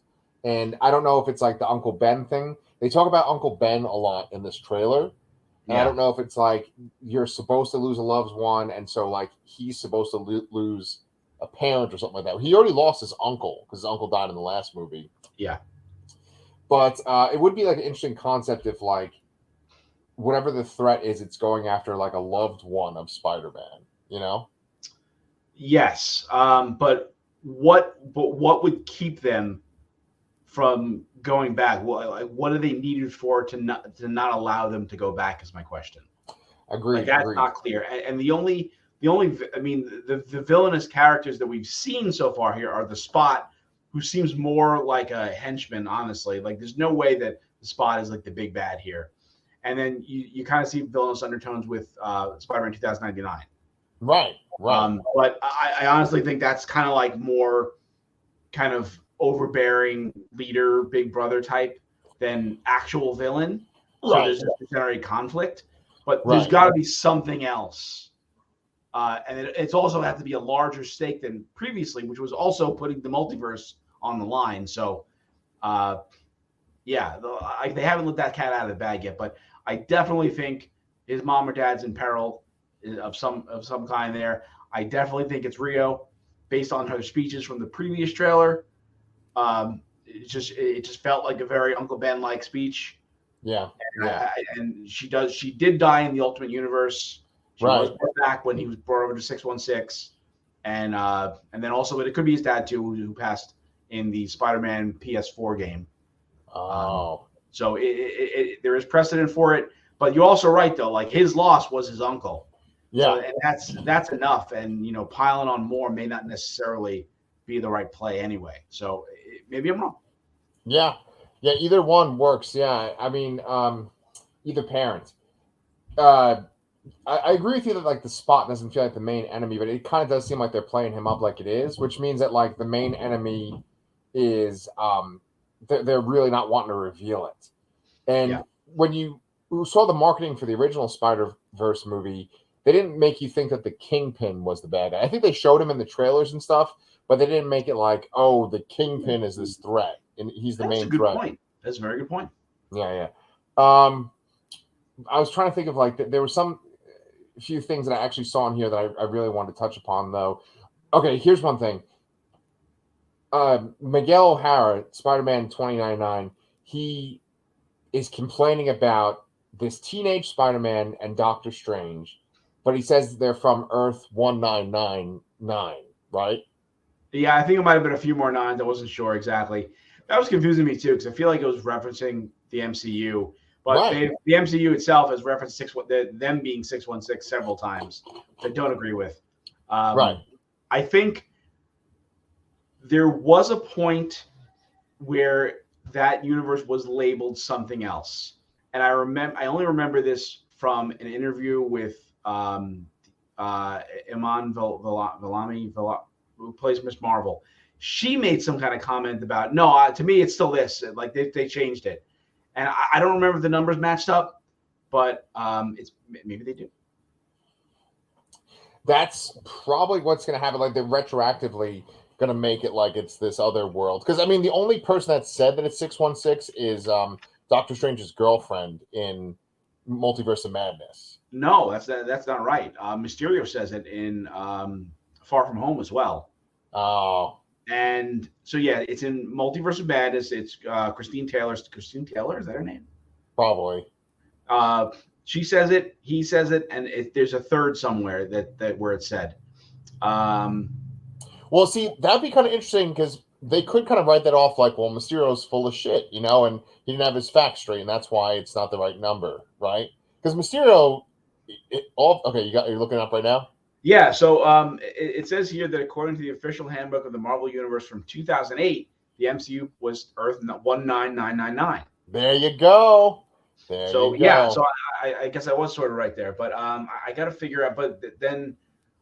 And I don't know if it's like the Uncle Ben thing. They talk about Uncle Ben a lot in this trailer. And I don't know if it's like you're supposed to lose a loved one, and so like he's supposed to lose a parent or something like that. He already lost his uncle because his uncle died in the last movie. Yeah. But it would be like an interesting concept if like whatever the threat is, it's going after like a loved one of Spider-Man, you know? Yes. But what would keep them from going back? What are they needed for to not allow them to go back is my question. Agreed. Like, that's not clear. And the only I mean, the villainous characters that we've seen so far here are the Spot, who seems more like a henchman, honestly. Like, there's no way that the Spot is like the big bad here. And then you kind of see villainous undertones with Spider-Man 2099. Right. But I honestly think that's kind of like more kind of overbearing leader, big brother type than actual villain. So there's just generate conflict. But there's got to be something else. And it's also have to be a larger stake than previously, which was also putting the multiverse on the line. So, they haven't let that cat out of the bag yet. But I definitely think his mom or dad's in peril of some kind there. I definitely think it's Rio, based on her speeches from the previous trailer. It just felt like a very Uncle Ben like speech. And she did die in the Ultimate Universe. She was brought back when he was brought over to 616, and then also, but it could be his dad too, who passed in the Spider-Man PS4 game. So there is precedent for it, but you're also right though. Like, his loss was his uncle. So, and that's enough, and you know, piling on more may not necessarily be the right play anyway. So maybe I'm wrong. Yeah, either one works. Yeah, I mean, either parent. I agree with you that like the Spot doesn't feel like the main enemy, but it kind of does seem like they're playing him up like it is, which means that like the main enemy is they're really not wanting to reveal it. And when you saw the marketing for the original Spider-Verse movie, they didn't make you think that the Kingpin was the bad guy. I think they showed him in the trailers and stuff, but they didn't make it like, oh, the Kingpin is this threat and he's the main threat. Point. That's a very good point. Yeah. I was trying to think of like there were some few things that I actually saw in here that I really wanted to touch upon though. Okay, here's one thing. Miguel O'Hara, Spider-Man 2099, he is complaining about this teenage Spider-Man and Doctor Strange, but he says they're from Earth 1999, right? Yeah, I think it might have been a few more nines. I wasn't sure exactly. That was confusing me too, because I feel like it was referencing the MCU. But the MCU itself has referenced them being 616 several times. I don't agree with. I think there was a point where that universe was labeled something else, and I only remember this from an interview with Iman Vellani, who plays Miss Marvel. She made some kind of comment about, no, to me it's still this. Like they changed it. And I don't remember if the numbers matched up, but it's maybe they do. That's probably what's going to happen. Like they're retroactively going to make it like it's this other world. Because I mean, the only person that said that it's 616 is Doctor Strange's girlfriend in Multiverse of Madness. No, that's not right. Mysterio says it in Far From Home as well. Oh. And so yeah, it's in Multiverse of Madness. It's Christine Taylor. Christine Taylor, is that her name? Probably. She says it, he says it, and there's a third somewhere that where it's said. Well, see, that'd be kind of interesting because they could kind of write that off like, well, Mysterio's full of shit, you know, and he didn't have his facts straight, and that's why it's not the right number, right? Because Mysterio, you're looking up right now? Yeah, so it says here that according to the official handbook of the Marvel Universe from 2008, the MCU was Earth 19999. There you go. So I guess I was sort of right there, but I got to figure out. But then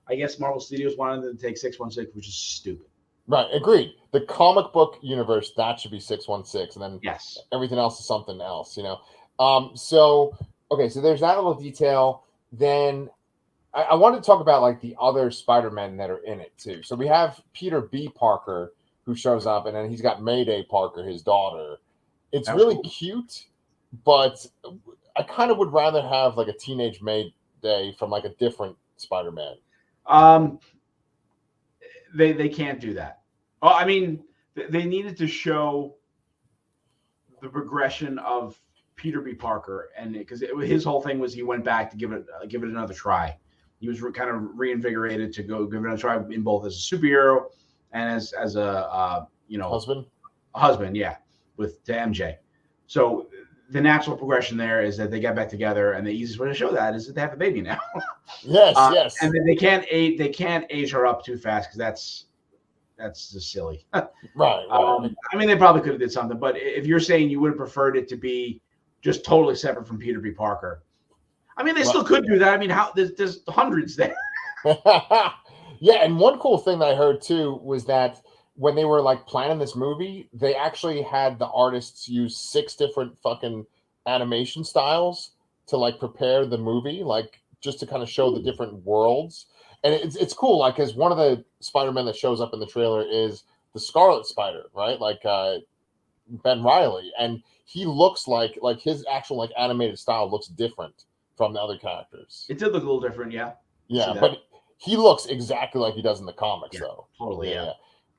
I guess Marvel Studios wanted them to take 616, which is stupid. Right, agreed. The comic book universe, that should be 616, and then yes, everything else is something else, you know. So there's that little detail. Then I wanted to talk about like the other Spider-Men that are in it too. So we have Peter B. Parker who shows up, and then he's got Mayday Parker, his daughter. It's really cool. Cute. But I kind of would rather have like a teenage Mayday from like a different Spider-Man. They can't do that. Well, I mean, they needed to show the progression of Peter B. Parker, and because his whole thing was he went back to give it another try. He was kind of reinvigorated to go give it another try in both as a superhero and as a husband, yeah, to MJ. So the natural progression there is that they get back together, and the easiest way to show that is that they have a baby now. Yes. And then they can't age her up too fast because that's just silly. Right. I mean, they probably could have did something, but if you're saying you would have preferred it to be just totally separate from Peter B. Parker, I mean, they still could do that. I mean, there's hundreds there. Yeah, and one cool thing that I heard too was that when they were like planning this movie, they actually had the artists use 6 different fucking animation styles to like prepare the movie, like just to kind of show the different worlds. And it's cool, like, because one of the Spider-Men that shows up in the trailer is the Scarlet Spider, right? Like Ben Reilly, and he looks like his actual like animated style looks different from the other characters. It did look a little different, yeah. Yeah, but he looks exactly like he does in the comics, though. Totally, yeah.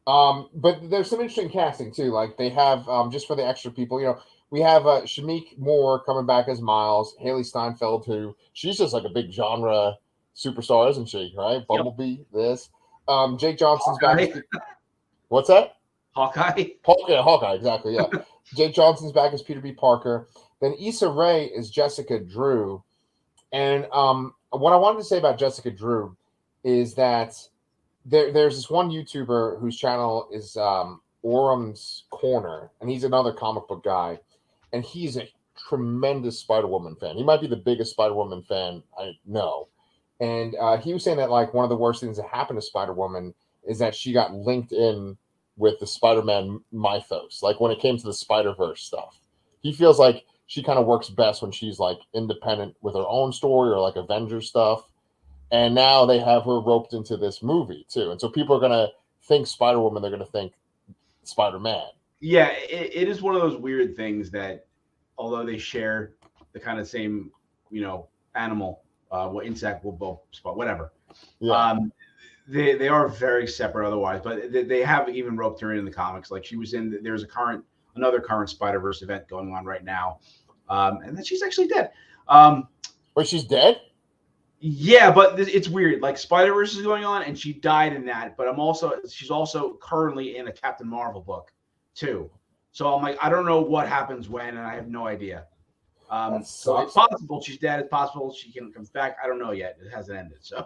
But there's some interesting casting too. Like they have just for the extra people, you know, we have Shamik Moore coming back as Miles, Haley Steinfeld, who she's just like a big genre superstar, isn't she? Right? Bumblebee, this. Jake Johnson's back. What's that? Hawkeye. Hawkeye, exactly. Yeah. Jake Johnson's back as Peter B. Parker. Then Issa Rae is Jessica Drew. And what I wanted to say about Jessica Drew is that there's this one YouTuber whose channel is Orum's Corner, and he's another comic book guy, and he's a tremendous Spider-Woman fan. He might be the biggest Spider-Woman fan I know. And he was saying that like one of the worst things that happened to Spider-Woman is that she got linked in with the Spider-Man mythos. Like when it came to the Spider-Verse stuff, he feels like she kind of works best when she's like independent with her own story or like Avengers stuff. And now they have her roped into this movie too. And so people are going to think Spider-Woman, they're going to think Spider-Man. Yeah, it is one of those weird things that although they share the kind of same, animal, insect, whatever. Yeah. They are very separate otherwise, but they have even roped her in the comics. Like she was in, there's another current Spider-Verse event going on right now. And then she's actually dead. Wait, she's dead? Yeah, but it's weird. Like Spider-Verse is going on, and she died in that. But she's also currently in a Captain Marvel book, too. So I'm like, I don't know what happens when, and I have no idea. So it's possible she's dead. It's possible she comes back. I don't know yet. It hasn't ended. So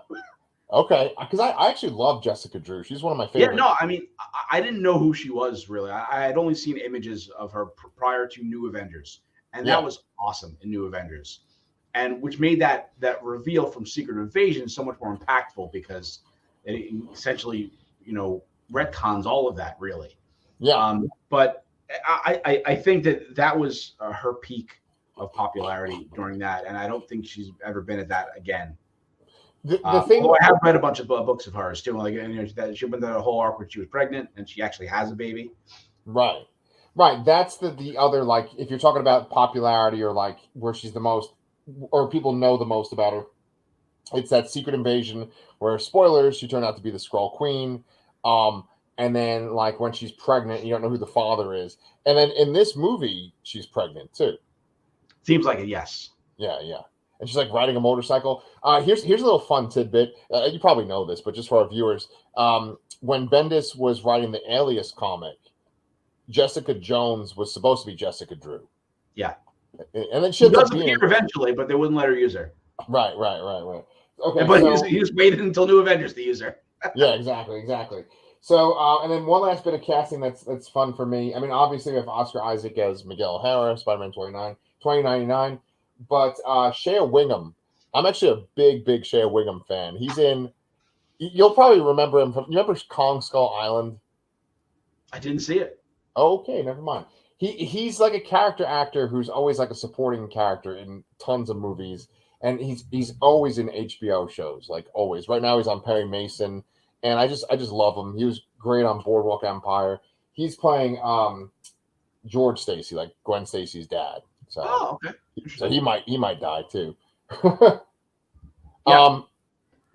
okay, because I actually love Jessica Drew. She's one of my favorites. Yeah, no, I mean, I didn't know who she was really. I had only seen images of her prior to New Avengers, and that was awesome in New Avengers. And which made that reveal from Secret Invasion so much more impactful because it essentially, retcons all of that really. Yeah. But I think that was her peak of popularity during that, and I don't think she's ever been at that again. The thing, although I have read a bunch of books of hers too, like that she went through the whole arc where she was pregnant and she actually has a baby. right, right. That's the other, like, if you're talking about popularity or like where she's the most, or people know the most about her, it's that Secret Invasion where, spoilers, she turned out to be the Skrull Queen. And then like when she's pregnant, you don't know who the father is. And then in this movie, she's pregnant too. Seems like it, yes. Yeah, yeah. And she's like riding a motorcycle. Here's a little fun tidbit. You probably know this, but just for our viewers, when Bendis was writing the Alias comic, Jessica Jones was supposed to be Jessica Drew. Yeah. And then she does appear eventually, but they wouldn't let her use her. Right. Okay, but he just waited until New Avengers to use her. Yeah, exactly. So, and then one last bit of casting that's fun for me. I mean, obviously we have Oscar Isaac as Miguel O'Hara, Spider-Man 2099. But Shea Wingham, I'm actually a big Shea Wingham fan. He's in, you'll probably remember him from, you remember Kong Skull Island? I didn't see it. Okay, never mind. He's like a character actor who's always like a supporting character in tons of movies. And he's always in HBO shows, like always. Right now he's on Perry Mason, and I just love him. He was great on Boardwalk Empire. He's playing George Stacy, like Gwen Stacy's dad. So, okay. So he might die too. Yeah.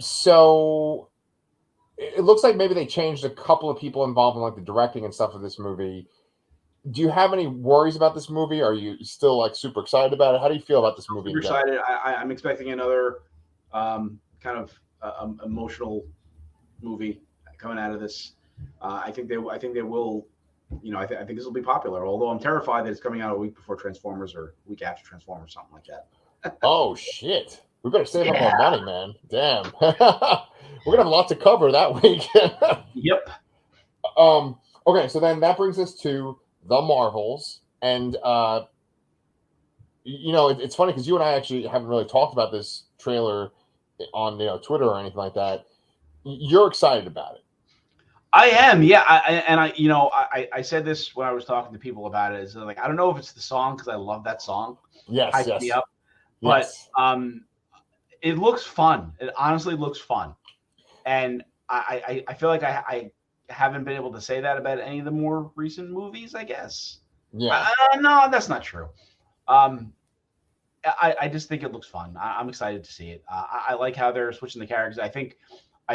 So it looks like maybe they changed a couple of people involved in like the directing and stuff of this movie. Do you have any worries about this movie? Are you still like super excited about it? How do you feel about this movie? Super excited. I'm expecting another kind of emotional movie coming out of this. I think they will. I think this will be popular. Although I'm terrified that it's coming out a week before Transformers or a week after Transformers, something like that. Oh shit! We better save up our money, man. Damn, we're gonna have a lot to cover that week. Yep. Okay, so then that brings us to the Marvels, and it's funny because you and I actually haven't really talked about this trailer on Twitter or anything like that. You're excited about it. I am, yeah. I said this when I was talking to people about it. Is like, I don't know if it's the song because I love that song. Yes, Hyped me up. But it looks fun. It honestly looks fun, and I feel like I haven't been able to say that about any of the more recent movies, I guess. Yeah. No, that's not true. I just think it looks fun. I'm excited to see it. I like how they're switching the characters. I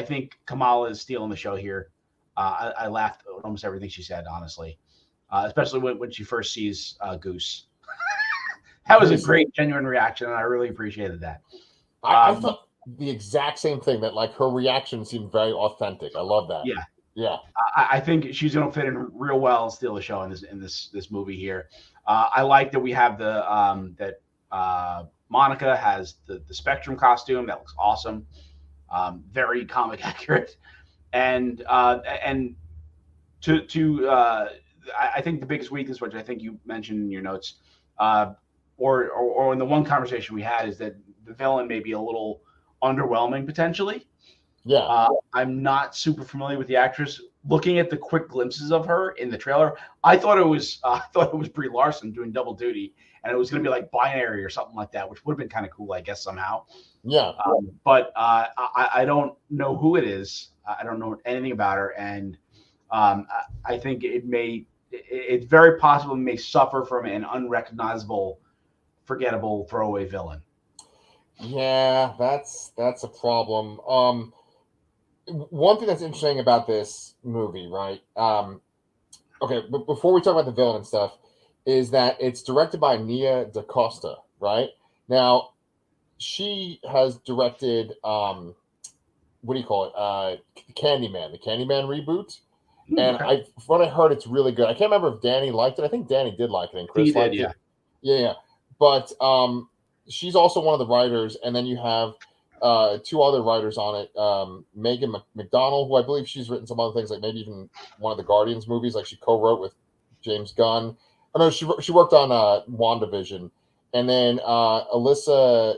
think Kamala is stealing the show here. I laughed at almost everything she said, honestly, especially when she first sees Goose. That was a great, genuine reaction, and I really appreciated that. I thought the exact same thing, that like her reaction seemed very authentic. I love that. Yeah. I think she's going to fit in real well and steal the show in this movie here. I like that we have that Monica has the Spectrum costume. That looks awesome. Very comic accurate. And I think the biggest weakness, which I think you mentioned in your notes, or in the one conversation we had, is that the villain may be a little underwhelming potentially. Yeah. I'm not super familiar with the actress. Looking at the quick glimpses of her in the trailer, I thought it was Brie Larson doing double duty, and it was going to be like Binary or something like that, which would have been kind of cool, I guess, somehow. Yeah. But I don't know who it is. I don't know anything about her, and I think it's very possible it may suffer from an unrecognizable, forgettable throwaway villain. Yeah, that's a problem. One thing that's interesting about this movie, right? Okay, but before we talk about the villain and stuff, is that it's directed by Nia DaCosta, right? Now, she has directed what do you call it? Candyman, the Candyman reboot. And Okay. from what I heard, it's really good. I can't remember if Danny liked it. I think Danny did like it, and Chris liked it. Yeah. But she's also one of the writers, and then you have two other writers on it. Megan McDonald, who I believe she's written some other things, like maybe even one of the Guardians movies, like she co-wrote with James Gunn. Oh no, she worked on WandaVision. And then Alyssa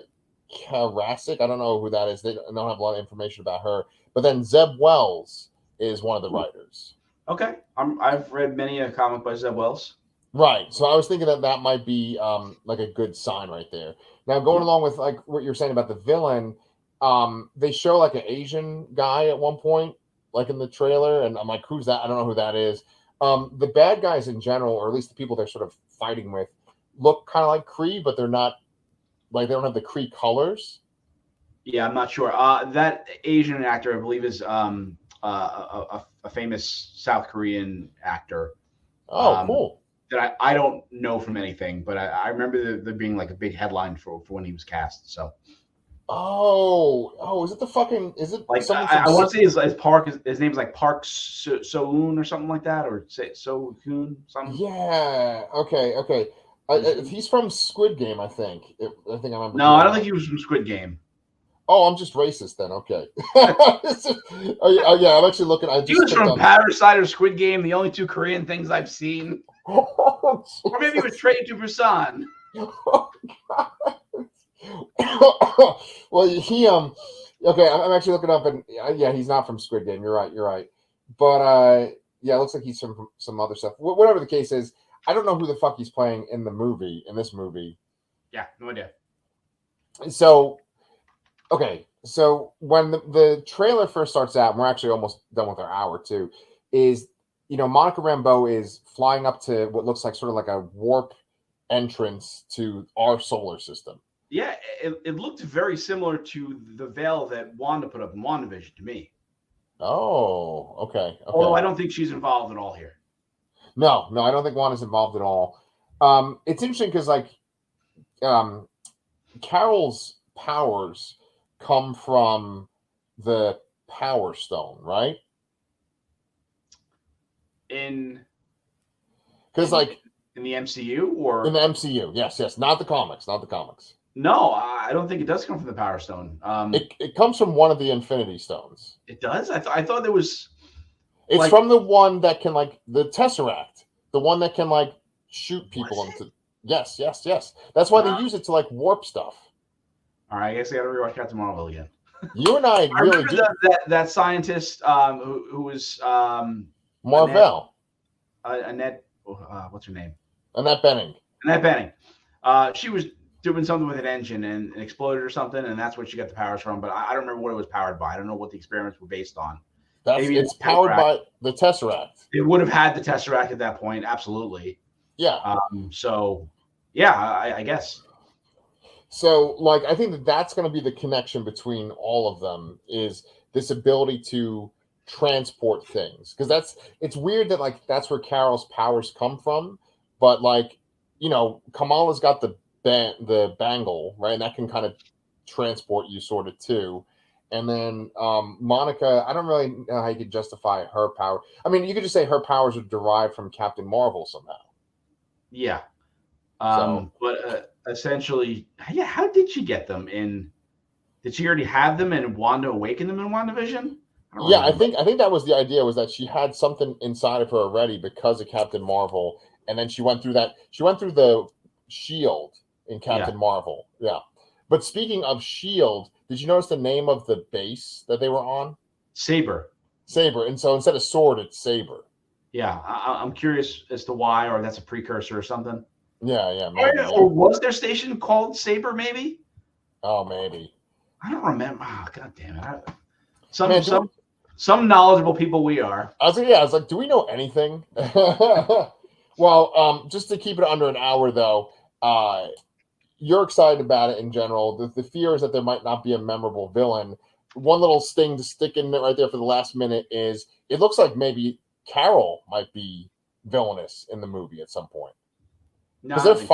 Karasik, I don't know who that is. They don't have a lot of information about her. But then Zeb Wells is one of the writers. Okay. I've read many a comic by Zeb Wells. Right. So I was thinking that might be like a good sign right there. Now going along with like what you're saying about the villain, they show like an Asian guy at one point, like in the trailer, and I'm like, who's that? I don't know who that is. The bad guys in general, or at least the people they're sort of fighting with, look kind of like Kree, but they're not like they don't have the Kree colors. Yeah, I'm not sure. That Asian actor, I believe, is a famous South Korean actor. Oh, cool. That I don't know from anything, but I remember there being like a big headline for when he was cast. So, oh, is it the fucking? Is it like someone from? I want to say his Park. His name's like Park So-eun or something like that, or So-hoon something. Yeah. Okay. He's from Squid Game, I think. I think I remember. No, I don't think he was from Squid Game. Oh, I'm just racist then. Okay. Oh, yeah, I'm actually looking. I just He was from Parasite or Squid Game, the only two Korean things I've seen. Or maybe it was Train to Busan. Well, he okay, I'm actually looking up, and yeah, he's not from Squid Game. You're right. But yeah, it looks like he's from some other stuff. Whatever the case is, I don't know who the fuck he's playing in this movie. Yeah, no idea. So, okay, so when the trailer first starts out, and we're actually almost done with our hour too, is Monica Rambeau is flying up to what looks like sort of like a warp entrance to our solar system. Yeah, it looked very similar to the veil that Wanda put up in WandaVision to me. Oh, okay. Although I don't think she's involved at all here. No, I don't think Wanda's involved at all. It's interesting because like Carol's powers come from the Power Stone, right? Because like in the MCU or in the MCU, yes, not the comics. No, I don't think it does come from the Power Stone. It comes from one of the Infinity Stones. It does? I thought there was. It's like, from the one that can like the Tesseract, the one that can like shoot people into. Yes. That's why they use it to like warp stuff. All right, I guess I got to rewatch Captain Marvel again. You and I really do. That scientist who was Marvel. Annette, what's her name? Annette Bening. She was doing something with an engine and it exploded or something, and that's what she got the powers from. But I don't remember what it was powered by. I don't know what the experiments were based on. Maybe it's powered by the Tesseract. It would have had the Tesseract at that point, absolutely. Yeah. So, yeah, I guess. So, like, I think that's going to be the connection between all of them is this ability to transport things. Because it's weird that, like, that's where Carol's powers come from. But, like, Kamala's got the bangle, right? And that can kind of transport you sort of too. And then Monica, I don't really know how you could justify her power. I mean, you could just say her powers are derived from Captain Marvel somehow. Yeah. But essentially, yeah, how did she get them in? Did she already have them and Wanda awaken them in WandaVision? Yeah, I think that was the idea, was that she had something inside of her already because of Captain Marvel. And then she went through the shield in Captain Marvel. Yeah. But speaking of shield, did you notice the name of the base that they were on? Saber. And so instead of sword, it's Saber. Yeah, I'm curious as to why, or that's a precursor or something. Yeah. Maybe, or was their station called Saber? Maybe. Oh, maybe. I don't remember. Oh, God damn it! Some knowledgeable people we are. I was like, do we know anything? Well, just to keep it under an hour though, you're excited about it in general. The fear is that there might not be a memorable villain. One little sting to stick in right there for the last minute is it looks like maybe Carol might be villainous in the movie at some point. Because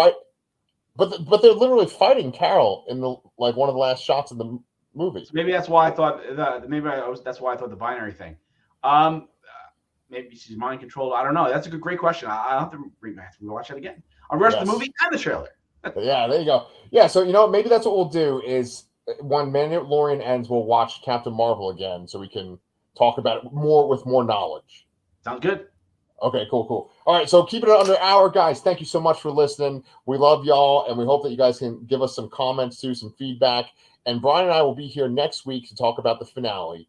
but they're literally fighting Carol in the like one of the last shots of the movie. Maybe that's why I thought that's why I thought the binary thing. Maybe she's mind controlled. I don't know. That's a great question. I have to watch it again. I'll rush the movie and the trailer. Yeah, there you go. Yeah, so maybe that's what we'll do is when Mandalorian ends, we'll watch Captain Marvel again so we can talk about it with more knowledge. Sounds good. Okay, cool. All right, so keep it under an hour, guys. Thank you so much for listening. We love y'all, and we hope that you guys can give us some comments too, some feedback. And Brian and I will be here next week to talk about the finale.